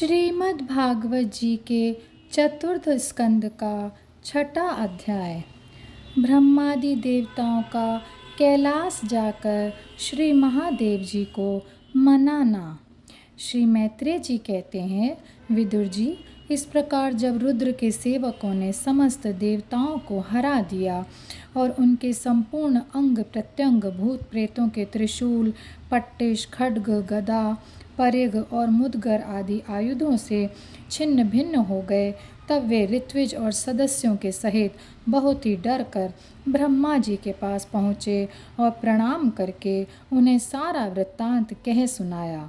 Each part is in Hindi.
श्रीमद् भागवत जी के चतुर्थ स्कंद का छठा अध्याय। ब्रह्मादि देवताओं का कैलाश जाकर श्री महादेव जी को मनाना। श्री मैत्रेय जी कहते हैं, विदुर जी, इस प्रकार जब रुद्र के सेवकों ने समस्त देवताओं को हरा दिया और उनके संपूर्ण अंग प्रत्यंग भूत प्रेतों के त्रिशूल, पट्टिश, खड्ग, गदा, परिघ और मुदगर आदि आयुधों से छिन्न भिन्न हो गए, तब वे ऋत्विज और सदस्यों के सहित बहुत ही डर कर ब्रह्मा जी के पास पहुँचे और प्रणाम करके उन्हें सारा वृत्तांत कह सुनाया।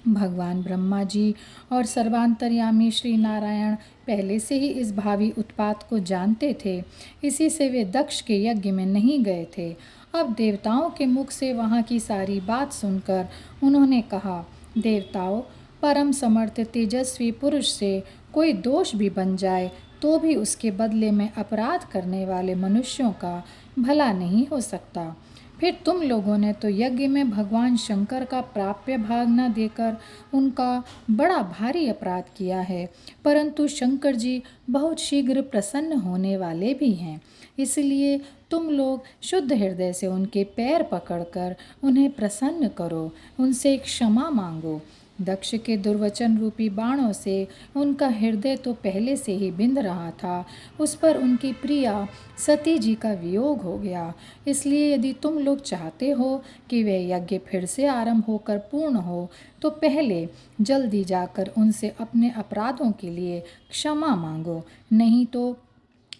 भगवान ब्रह्मा जी और सर्वांतर्यामी श्री नारायण पहले से ही इस भावी उत्पात को जानते थे, इसी से वे दक्ष के यज्ञ में नहीं गए थे। अब देवताओं के मुख से वहाँ की सारी बात सुनकर उन्होंने कहा, देवताओं, परम समर्थ तेजस्वी पुरुष से कोई दोष भी बन जाए तो भी उसके बदले में अपराध करने वाले मनुष्यों का भला नहीं हो सकता। फिर तुम लोगों ने तो यज्ञ में भगवान शंकर का प्राप्य भाग न देकर उनका बड़ा भारी अपराध किया है, परंतु शंकर जी बहुत शीघ्र प्रसन्न होने वाले भी हैं, इसलिए तुम लोग शुद्ध हृदय से उनके पैर पकड़कर उन्हें प्रसन्न करो, उनसे क्षमा मांगो। दक्ष के दुर्वचन रूपी बाणों से उनका हृदय तो पहले से ही बिंध रहा था, उस पर उनकी प्रिया सती जी का वियोग हो गया। इसलिए यदि तुम लोग चाहते हो कि वह यज्ञ फिर से आरंभ होकर पूर्ण हो, तो पहले जल्दी जाकर उनसे अपने अपराधों के लिए क्षमा मांगो, नहीं तो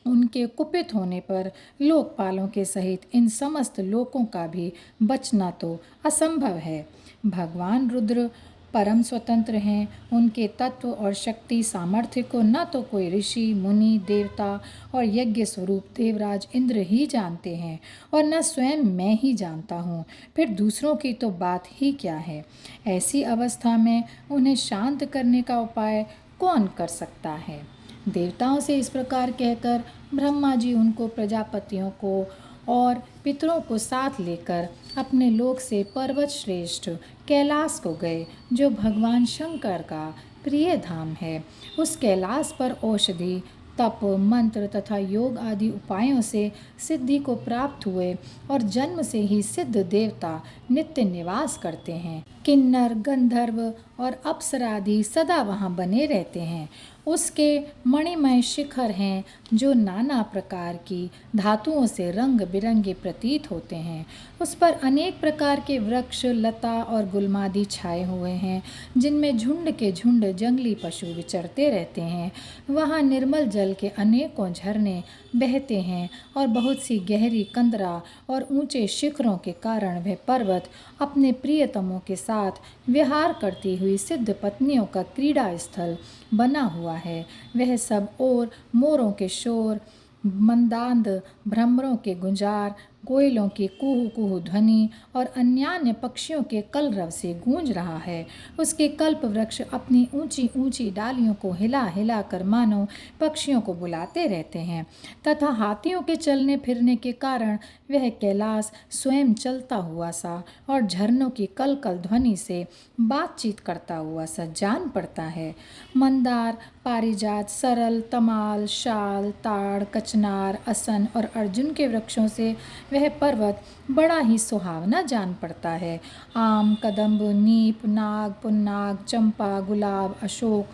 उनके कुपित होने पर लोकपालों के सहित इन समस्त लोकों का भी बचना तो असंभव है। भगवान रुद्र परम स्वतंत्र हैं, उनके तत्व और शक्ति सामर्थ्य को न तो कोई ऋषि मुनि देवता और यज्ञ स्वरूप देवराज इंद्र ही जानते हैं और न स्वयं मैं ही जानता हूँ, फिर दूसरों की तो बात ही क्या है। ऐसी अवस्था में उन्हें शांत करने का उपाय कौन कर सकता है। देवताओं से इस प्रकार कहकर ब्रह्मा जी उनको प्रजापतियों को और पितरों को साथ लेकर अपने लोक से पर्वत श्रेष्ठ कैलाश को गए, जो भगवान शंकर का प्रिय धाम है। उस कैलाश पर औषधि, तप, मंत्र तथा योग आदि उपायों से सिद्धि को प्राप्त हुए और जन्म से ही सिद्ध देवता नित्य निवास करते हैं। किन्नर, गंधर्व और अप्सरादि सदा वहाँ बने रहते हैं। उसके मणिमय शिखर हैं, जो नाना प्रकार की धातुओं से रंग बिरंगे प्रतीत होते हैं। उस पर अनेक प्रकार के वृक्ष, लता और गुलमादि छाए हुए हैं, जिनमें झुंड के झुंड जंगली पशु विचरते रहते हैं। वहाँ निर्मल जल के अनेकों झरने बहते हैं और बहुत सी गहरी कंदरा और ऊंचे शिखरों के कारण वह पर्वत अपने प्रियतमों के साथ विहार करती हुई सिद्ध पत्नियों का क्रीड़ा स्थल बना हुआ है। वह सब ओर मोरों के शोर, मंदांध भ्रमरों के गुंजार, कोयलों की कुहू कुहू ध्वनि और अन्यान्य पक्षियों के कलरव से गूंज रहा है। उसके कल्प वृक्ष अपनी ऊंची ऊंची डालियों को हिला हिला कर मानो पक्षियों को बुलाते रहते हैं, तथा हाथियों के चलने फिरने के कारण वह कैलाश स्वयं चलता हुआ सा और झरनों की कल कल ध्वनि से बातचीत करता हुआ सा जान पड़ता है। मंदार, पारिजात, सरल, तमाल, शाल, ताड़, कचनार, असन और अर्जुन के वृक्षों से वह पर्वत बड़ा ही सुहावना जान पड़ता है। आम, कदम्ब, नीप, नाग, पुन्नाग, चंपा, गुलाब, अशोक,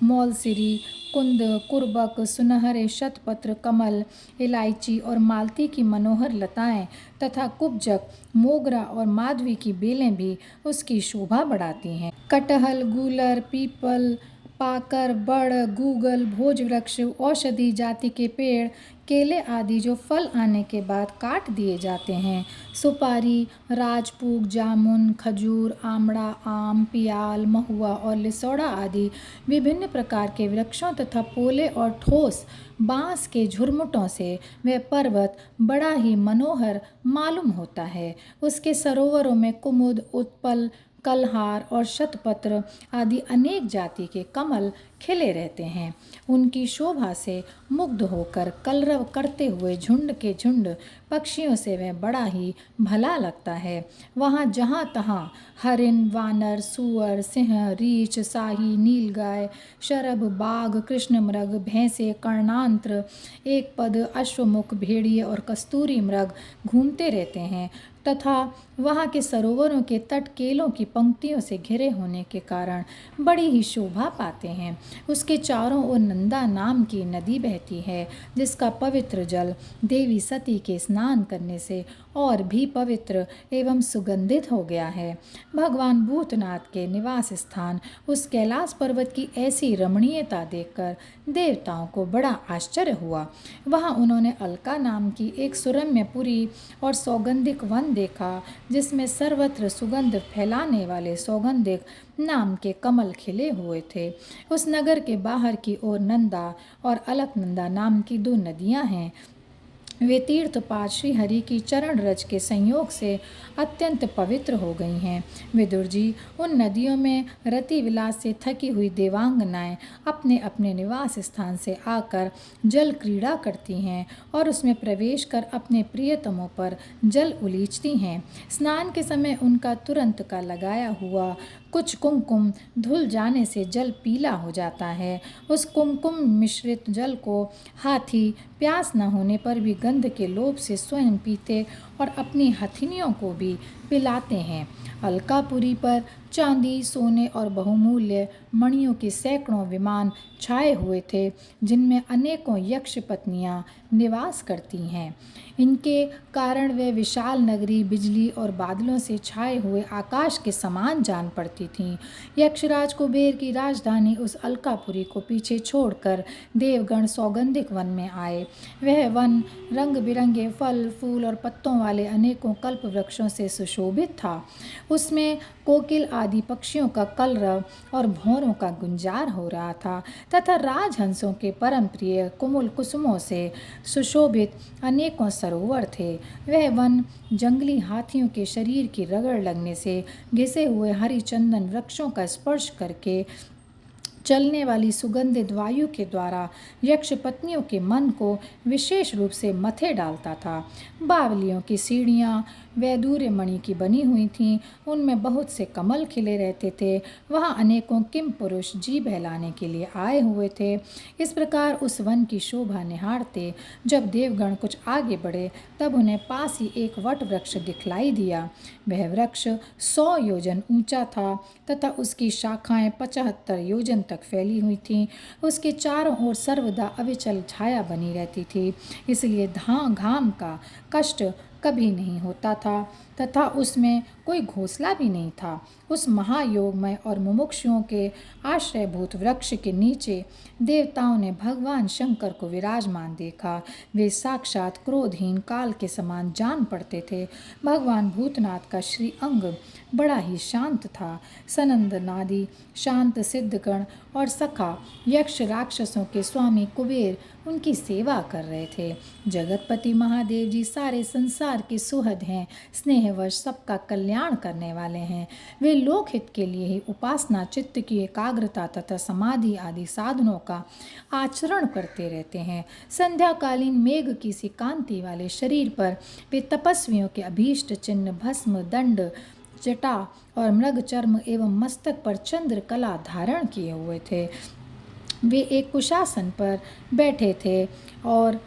मौलसिरी, कुंद, कुर्बक, सुनहरे शतपत्र, कमल, इलायची और मालती की मनोहर लताएं तथा कुब्जक, मोगरा और माधवी की बेलें भी उसकी शोभा बढ़ाती हैं। कटहल, गूलर, पीपल, पाकर, बड़, गूगल, भोज वृक्ष, औषधि जाति के पेड़, केले आदि जो फल आने के बाद काट दिए जाते हैं, सुपारी, राजपूग, जामुन, खजूर, आमड़ा, आम, पियाल, महुआ और लिसोड़ा आदि विभिन्न प्रकार के वृक्षों तथा पोले और ठोस बांस के झुरमुटों से वह पर्वत बड़ा ही मनोहर मालूम होता है। उसके सरोवरों में कुमुद, उत्पल, कलहार और शतपत्र आदि अनेक जाति के कमल खिले रहते हैं। उनकी शोभा से मुग्ध होकर कलरव करते हुए झुंड के झुंड पक्षियों से वह बड़ा ही भला लगता है। वहाँ जहाँ तहाँ हरिण, वानर, सूअर, सिंह, रीछ, शाही, नीलगाय, शरभ, बाघ, कृष्णमृग, भैंसे, कर्णांत्र, एक पद, अश्वमुख, भेड़िए और कस्तूरी मृग घूमते रहते हैं तथा वहाँ के सरोवरों के तट केलों की पंक्तियों से घिरे होने के कारण बड़ी ही शोभा पाते हैं। उसके चारों ओर नंदा नाम की नदी बहती है, जिसका पवित्र जल देवी सती के स्नान करने से और भी पवित्र एवं सुगंधित हो गया है। भगवान भूतनाथ के निवास स्थान उस कैलाश पर्वत की ऐसी रमणीयता देखकर देवताओं को बड़ा आश्चर्य हुआ। वहाँ उन्होंने अलका नाम की एक सुरम्यपुरी और सौगंधिक वन देखा, जिसमें सर्वत्र सुगंध फैलाने वाले सौगंधिक नाम के कमल खिले हुए थे। उस नगर के बाहर की ओर नंदा और अलकनंदा नाम की दो नदियां हैं। वे तीर्थपात श्री हरि की चरण रज के संयोग से अत्यंत पवित्र हो गई हैं। विदुर जी, उन नदियों में रति विलास से थकी हुई देवांगनाएं अपने अपने निवास स्थान से आकर जल क्रीड़ा करती हैं और उसमें प्रवेश कर अपने प्रियतमों पर जल उलीचती हैं। स्नान के समय उनका तुरंत का लगाया हुआ कुछ कुमकुम धुल जाने से जल पीला हो जाता है। उस कुमकुम मिश्रित जल को हाथी प्यास न होने पर भी गंध के लोभ से स्वयं पीते और अपनी हथिनियों को भी पिलाते हैं। अलकापुरी पर चांदी, सोने और बहुमूल्य मणियों के सैकड़ों विमान छाए हुए थे, जिनमें अनेकों यक्ष पत्नियां निवास करती हैं। इनके कारण वे विशाल नगरी बिजली और बादलों से छाए हुए आकाश के समान जान पड़ती थीं। यक्षराज कुबेर की राजधानी उस अलकापुरी को पीछे छोड़कर देवगण सौगंधिक वन में आए। वह वन रंग बिरंगे फल, फूल और पत्तों वाले अनेकों कल्प वृक्षों से सुशोभित था। उसमें कोकिल आदि पक्षियों का कलरव और भौरों का गुंजार हो रहा था तथा राजहंसों के परम प्रिय कुमुल कुसुमों से सुशोभित अनेकों सरोवर थे। वह वन जंगली हाथियों के शरीर की रगड़ लगने से घिसे हुए हरी चंदन वृक्षों का स्पर्श करके चलने वाली सुगंधित वायु के द्वारा यक्ष पत्नियों के मन को विशेष रूप से मथे डालता था। बावलियों की सीढ़ियाँ वैदूर्य मणि की बनी हुई थीं, उनमें बहुत से कमल खिले रहते थे। वहाँ अनेकों किम पुरुष जी बहलाने के लिए आए हुए थे। इस प्रकार उस वन की शोभा निहारते जब देवगण कुछ आगे बढ़े, तब उन्हें पास ही एक वट वृक्ष दिखलाई दिया। वह वृक्ष 100 योजन ऊंचा था तथा उसकी शाखाएं 75 योजन तक फैली हुई थीं। उसके चारों ओर सर्वदा अविचल छाया बनी रहती थी, इसलिए घाम का कष्ट कभी नहीं होता था तथा उसमें कोई घोंसला भी नहीं था। उस महायोगमय और मुमुक्षुओं के आश्रयभूत वृक्ष के नीचे देवताओं ने भगवान शंकर को विराजमान देखा। वे साक्षात क्रोधहीन काल के समान जान पड़ते थे। भगवान भूतनाथ का श्री अंग बड़ा ही शांत था। सनंद नादी शांत सिद्धगण और सखा यक्ष राक्षसों के स्वामी कुबेर उनकी सेवा कर रहे थे। जगतपति महादेव जी सारे संसार के सुहद हैं, स्नेहवश सबका कल्याण करने वाले हैं। वे लोकहित के लिए ही उपासना, चित्त की एकाग्रता तथा समाधि आदि साधनों का आचरण करते रहते हैं। संध्याकालीन मेघ की सी कांति वाले शरीर पर वे तपस्वियों के अभीष्ट चिन्ह भस्म, दंड, जटा और मृग चर्म एवं मस्तक पर चंद्र कला धारण किए हुए थे। वे एक कुशासन पर बैठे थे और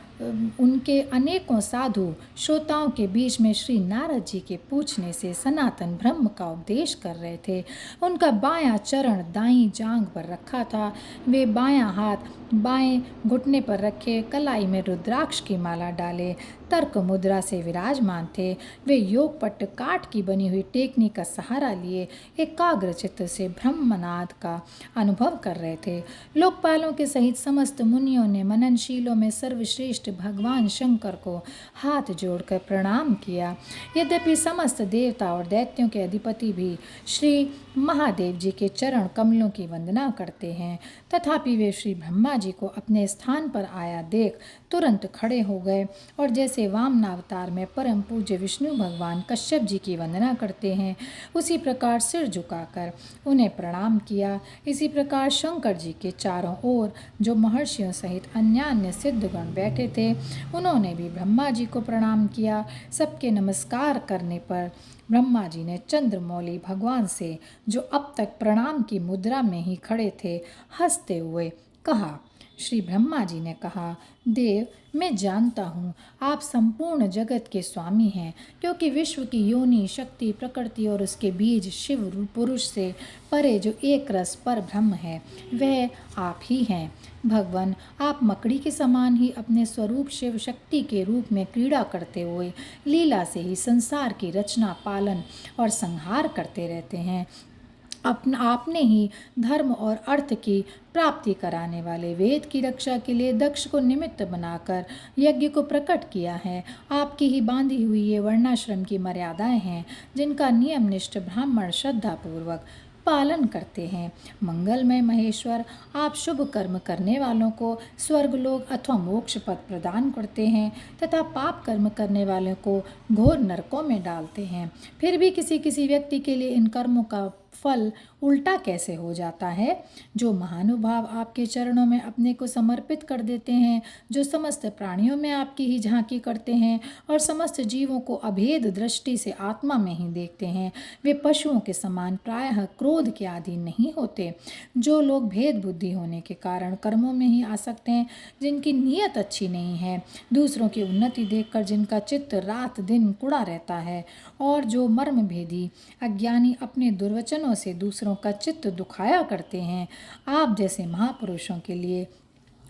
उनके अनेकों साधु श्रोताओं के बीच में श्री नारद जी के पूछने से सनातन ब्रह्म का उपदेश कर रहे थे। उनका बायां चरण दाईं जांघ पर रखा था। वे बायां हाथ बाएं घुटने पर रखे कलाई में रुद्राक्ष की माला डाले तर्क मुद्रा से विराजमान थे। वे योगपट्ट काठ की बनी हुई टेकनी का सहारा लिए एकाग्र चित्त से ब्रह्मनाद का अनुभव कर रहे थे। लोकपालों के सहित समस्त मुनियों ने मननशीलों में सर्वश्रेष्ठ भगवान शंकर को हाथ जोड़कर प्रणाम किया। यद्यपि समस्त देवता और दैत्यों के अधिपति भी श्री महादेव जी के चरण कमलों की वंदना करते हैं, तथापि वे श्री ब्रह्मा जी को अपने स्थान पर आया देख तुरंत खड़े हो गए और जैसे वामनावतार में परम पूज्य विष्णु भगवान कश्यप जी की वंदना करते हैं, उसी प्रकार सिर झुकाकर उन्हें प्रणाम किया। इसी प्रकार शंकर जी के चारों ओर जो महर्षियों सहित अन्य सिद्धगण बैठे थे, उन्होंने भी ब्रह्मा जी को प्रणाम किया। सबके नमस्कार करने पर ब्रह्मा जी ने चंद्रमौली भगवान से, जो अब तक प्रणाम की मुद्रा में ही खड़े थे, हंसते हुए कहा। श्री ब्रह्मा जी ने कहा, देव, मैं जानता हूँ आप संपूर्ण जगत के स्वामी हैं, क्योंकि विश्व की योनि, शक्ति, प्रकृति और उसके बीज शिव पुरुष से परे जो एक रस पर ब्रह्म है, वह आप ही हैं। भगवान, आप मकड़ी के समान ही अपने स्वरूप शिव शक्ति के रूप में क्रीड़ा करते हुए लीला से ही संसार की रचना, पालन और संहार करते रहते हैं। आपने ही धर्म और अर्थ की प्राप्ति कराने वाले वेद की रक्षा के लिए दक्ष को निमित्त बनाकर यज्ञ को प्रकट किया है। आपकी ही बांधी हुई ये वर्णाश्रम की मर्यादाएं हैं, जिनका नियमनिष्ठ ब्राह्मण श्रद्धापूर्वक पालन करते हैं। मंगलमय महेश्वर, आप शुभ कर्म करने वालों को स्वर्गलोक अथवा मोक्ष पद प्रदान करते हैं तथा पाप कर्म करने वालों को घोर नरकों में डालते हैं। फिर भी किसी किसी व्यक्ति के लिए इन कर्मों का फल उल्टा कैसे हो जाता है? जो महानुभाव आपके चरणों में अपने को समर्पित कर देते हैं, जो समस्त प्राणियों में आपकी ही झांकी करते हैं और समस्त जीवों को अभेद दृष्टि से आत्मा में ही देखते हैं, वे पशुओं के समान प्रायः क्रोध के अधीन नहीं होते। जो लोग भेद बुद्धि होने के कारण कर्मों में ही आसक्त हैं, जिनकी नीयत अच्छी नहीं है, दूसरों की उन्नति देखकर जिनका चित्त रात दिन कुड़ा रहता है, और जो मर्म भेदी अज्ञानी अपने दुर्वचनों से दूसरों का चित्त दुखाया करते हैं, आप जैसे महापुरुषों के लिए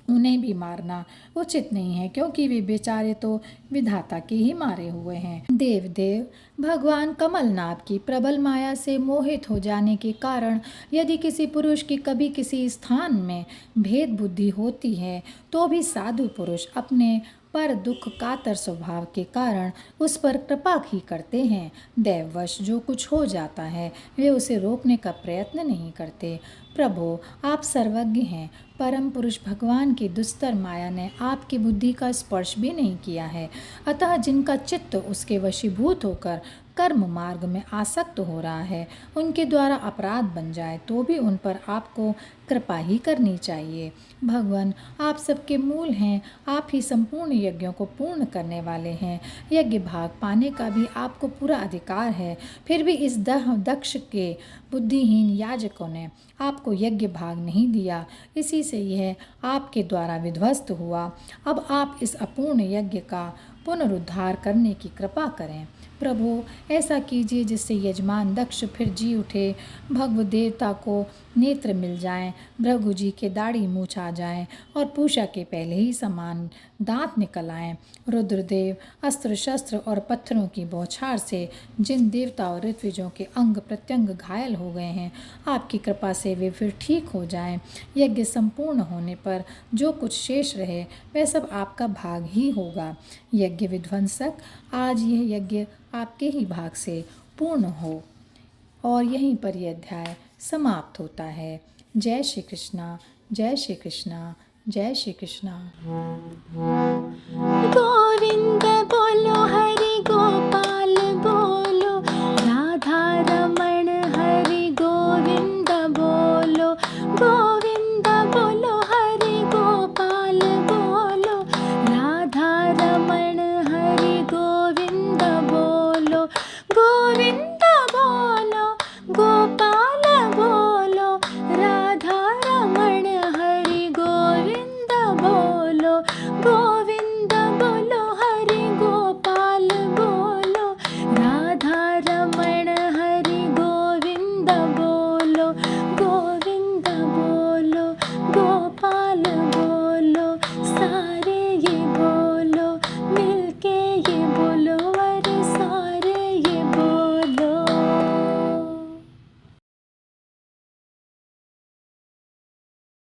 उन्हें भी मारना उचित नहीं है, क्योंकि वे बेचारे तो विधाता के ही मारे हुए हैं। देव, भगवान कमलनाथ की प्रबल माया से मोहित हो जाने के कारण यदि किसी पुरुष की कभी किसी स्थान में भेद बुद्धि होती है, तो भी साधु पुरुष अपने पर दुख कातर स्वभाव के कारण उस पर कृपा ही करते हैं। दैववश जो कुछ हो जाता है, वे उसे रोकने का प्रयत्न नहीं करते। प्रभु, आप सर्वज्ञ हैं। परम पुरुष भगवान की दुस्तर माया ने आपकी बुद्धि का स्पर्श भी नहीं किया है, अतः जिनका चित्त उसके वशीभूत होकर कर्म मार्ग में आसक्त हो रहा है, उनके द्वारा अपराध बन जाए तो भी उन पर आपको कृपा ही करनी चाहिए। भगवान, आप सबके मूल हैं, आप ही संपूर्ण यज्ञों को पूर्ण करने वाले हैं। यज्ञ भाग पाने का भी आपको पूरा अधिकार है, फिर भी इस दक्ष के बुद्धिहीन याजकों ने आपको यज्ञ भाग नहीं दिया, इसी से यह आपके द्वारा विध्वस्त हुआ। अब आप इस अपूर्ण यज्ञ का पुनरुद्धार करने की कृपा करें। प्रभु, ऐसा कीजिए जिससे यजमान दक्ष फिर जी उठे, भगव देवता को नेत्र मिल जाएं, भृगु जी के दाढ़ी मूछ आ जाएं और पूषा के पहले ही समान दांत निकल आएं। रुद्रदेव, अस्त्र शस्त्र और पत्थरों की बौछार से जिन देवता और ऋत्विजों के अंग प्रत्यंग घायल हो गए हैं, आपकी कृपा से वे फिर ठीक हो जाएं। यज्ञ संपूर्ण होने पर जो कुछ शेष रहे, वह सब आपका भाग ही होगा। यज्ञ विध्वंसक, आज यह यज्ञ आपके ही भाग से पूर्ण हो। और यहीं पर यह अध्याय समाप्त होता है। जय श्री कृष्णा, जय श्री कृष्णा, जय श्री कृष्णा। गोविंद बोलो हरि गोपाल।